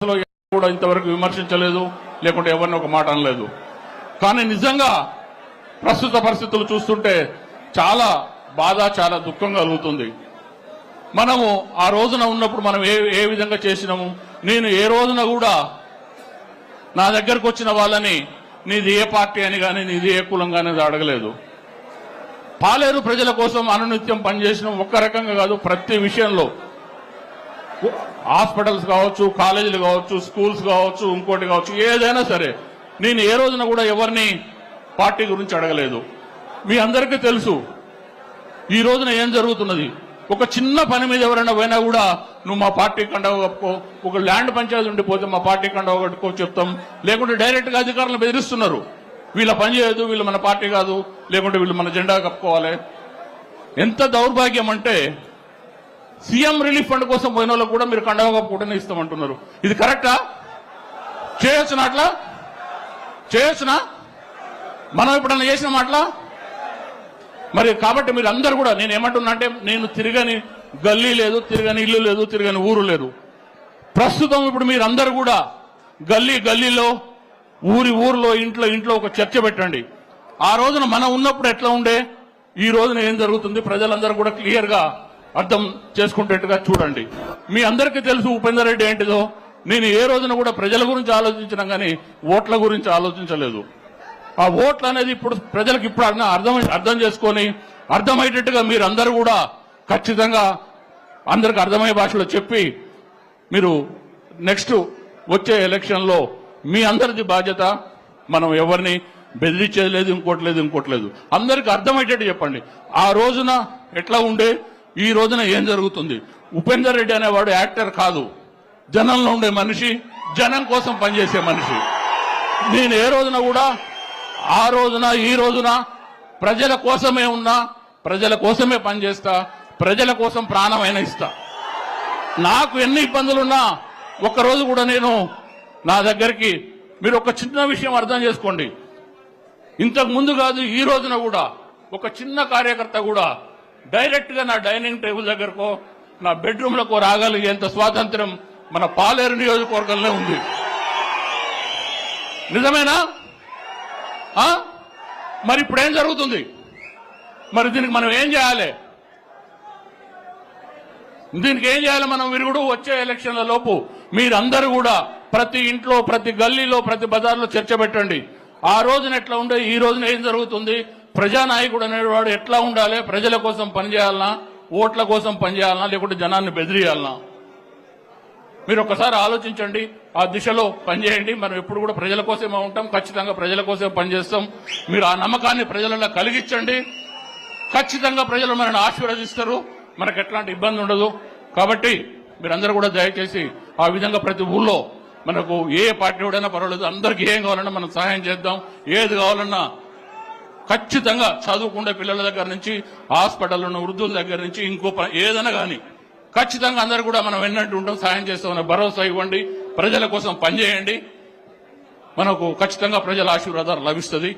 కూడా ఇంతవరకు విమర్శించలేదు, లేకుంటే ఎవరిని ఒక మాట అనలేదు. కానీ నిజంగా ప్రస్తుత పరిస్థితులు చూస్తుంటే చాలా బాధ, చాలా దుఃఖం కలుగుతుంది. మనము ఆ రోజున ఉన్నప్పుడు మనం ఏ విధంగా చేసినాము. నేను ఏ రోజున కూడా నా దగ్గరకు వచ్చిన వాళ్ళని నీది ఏ పార్టీ అని కానీ, నీది ఏ కులం కానీ అడగలేదు. పాలేరు ప్రజల కోసం అనునిత్యం పనిచేసిన ఒక్క రకంగా కాదు, ప్రతి విషయంలో హాస్పిటల్స్ కావచ్చు, కాలేజీలు కావచ్చు, స్కూల్స్ కావచ్చు, ఇంకోటి కావచ్చు, ఏదైనా సరే నేను ఏ రోజున కూడా ఎవరిని పార్టీ గురించి అడగలేదు. మీ అందరికీ తెలుసు ఈ రోజున ఏం జరుగుతున్నది. ఒక చిన్న పని మీద ఎవరైనా పోయినా కూడా నువ్వు మా పార్టీ కండవ కప్పుకో, ఒక ల్యాండ్ పంచాయతీ ఉండిపోతే మా పార్టీ కండవ కట్టుకో చెప్తాం, లేకుంటే డైరెక్ట్ గా అధికారులను బెదిరిస్తున్నారు. వీళ్ళ పని చేయదు, వీళ్ళు మన పార్టీ కాదు, లేకుంటే వీళ్ళు మన జెండా కప్పుకోవాలి. ఎంత దౌర్భాగ్యం అంటే సీఎం రిలీఫ్ ఫండ్ కోసం పోయిన వాళ్ళకు కూడా మీరు కండవ కప్పుకుంటేనే ఇస్తామంటున్నారు. ఇది కరెక్టా? చేయొచ్చునా? అట్లా చేయొచ్చునా? మనం ఎప్పుడన్నా చేసిన మాటలా? మరి కాబట్టి మీరు అందరూ కూడా నేను ఏమంటున్నా అంటే, నేను తిరగని గల్లీ లేదు, తిరగని ఇల్లు లేదు, తిరగని ఊరు లేదు. ప్రస్తుతం ఇప్పుడు మీరందరూ కూడా గల్లీలో, ఊరిలో, ఇంట్లో ఒక చర్చ పెట్టండి. ఆ రోజున మనం ఉన్నప్పుడు ఎట్లా ఉండే, ఈ రోజున ఏం జరుగుతుంది, ప్రజలందరూ కూడా క్లియర్ గా అర్థం చేసుకునేట్టుగా చూడండి. మీ అందరికీ తెలుసు ఉపేందర్ రెడ్డి ఏంటిదో. నేను ఏ రోజున కూడా ప్రజల గురించి ఆలోచించినా కానీ ఓట్ల గురించి ఆలోచించలేదు. ఆ ఓట్లు అనేది ఇప్పుడు ప్రజలకు ఇప్పుడు అర్థం చేసుకొని అర్థమయ్యేటట్టుగా మీరు అందరూ కూడా ఖచ్చితంగా అందరికి అర్థమయ్యే భాషలో చెప్పి మీరు నెక్స్ట్ వచ్చే ఎలక్షన్ లో మీ అందరిది బాధ్యత. మనం ఎవరిని బెదిరించేది లేదు, ఇంకోటి లేదు. అందరికి అర్థమయ్యేటట్టు చెప్పండి. ఆ రోజున ఎట్లా ఉండే, ఈ రోజున ఏం జరుగుతుంది. ఉపేందర్ రెడ్డి అనేవాడు యాక్టర్ కాదు, జనంలో ఉండే మనిషి, జనం కోసం పనిచేసే మనిషి. నేను ఏ రోజున కూడా ఆ రోజున ఈ రోజున ప్రజల కోసమే ఉన్నా, ప్రజల కోసమే పనిచేస్తా, ప్రజల కోసం ప్రాణమైనా ఇస్తా. నాకు ఎన్ని ఇబ్బందులున్నా ఒక్కరోజు కూడా నేను నా దగ్గరికి, మీరు ఒక చిన్న విషయం అర్థం చేసుకోండి, ఇంతకు ముందు కాదు ఈ రోజున కూడా ఒక చిన్న కార్యకర్త కూడా డైరెక్ట్ గా నా డైనింగ్ టేబుల్ దగ్గరకో, నా బెడ్రూమ్లకో రాగలిగేంత స్వాతంత్ర్యం మన పాలేరు నియోజకవర్గంలో ఉంది. నిజమేనా? మరి ఇప్పుడు ఏం జరుగుతుంది? మరి దీనికి మనం ఏం చేయాలి? మనం విరుగుడు వచ్చే ఎలక్షన్ల లోపు మీరందరూ కూడా ప్రతి ఇంట్లో, ప్రతి గల్లీలో, ప్రతి బజార్లో చర్చ పెట్టండి. ఆ రోజున ఎట్లా ఉండే, ఈ రోజున ఏం జరుగుతుంది, ప్రజానాయకుడు అనేవాడు ఎట్లా ఉండాలి, ప్రజల కోసం పనిచేయాలనా, ఓట్ల కోసం పనిచేయాలనా, లేకుంటే జనాన్ని బెదిరియాలనా? మీరు ఒకసారి ఆలోచించండి, ఆ దిశలో పనిచేయండి. మనం ఎప్పుడు కూడా ప్రజల కోసమే ఉంటాం, ఖచ్చితంగా ప్రజల కోసమే పనిచేస్తాం. మీరు ఆ నమ్మకాన్ని ప్రజలలో కలిగించండి. ఖచ్చితంగా ప్రజలు మనల్ని ఆశీర్వదిస్తారు, మనకు ఎట్లాంటి ఇబ్బంది ఉండదు. కాబట్టి మీరందరూ కూడా దయచేసి ఆ విధంగా ప్రతి ఊళ్ళో మనకు ఏ పార్టీ వాడైనా పర్వాలేదు, అందరికీ ఏం కావాలన్నా మనం సహాయం చేద్దాం. ఏది కావాలన్నా ఖచ్చితంగా చదువుకునే పిల్లల దగ్గర నుంచి, హాస్పిటల్ ఉన్న వృద్ధుల దగ్గర నుంచి, ఇంకో ఏదైనా కానీ ఖచ్చితంగా అందరూ కూడా మనం వెన్నట్టు ఉంటాం, సాయం చేస్తామని భరోసా ఇవ్వండి. ప్రజల కోసం పనిచేయండి. మనకు ఖచ్చితంగా ప్రజల ఆశీర్వాదాలు లభిస్తుంది.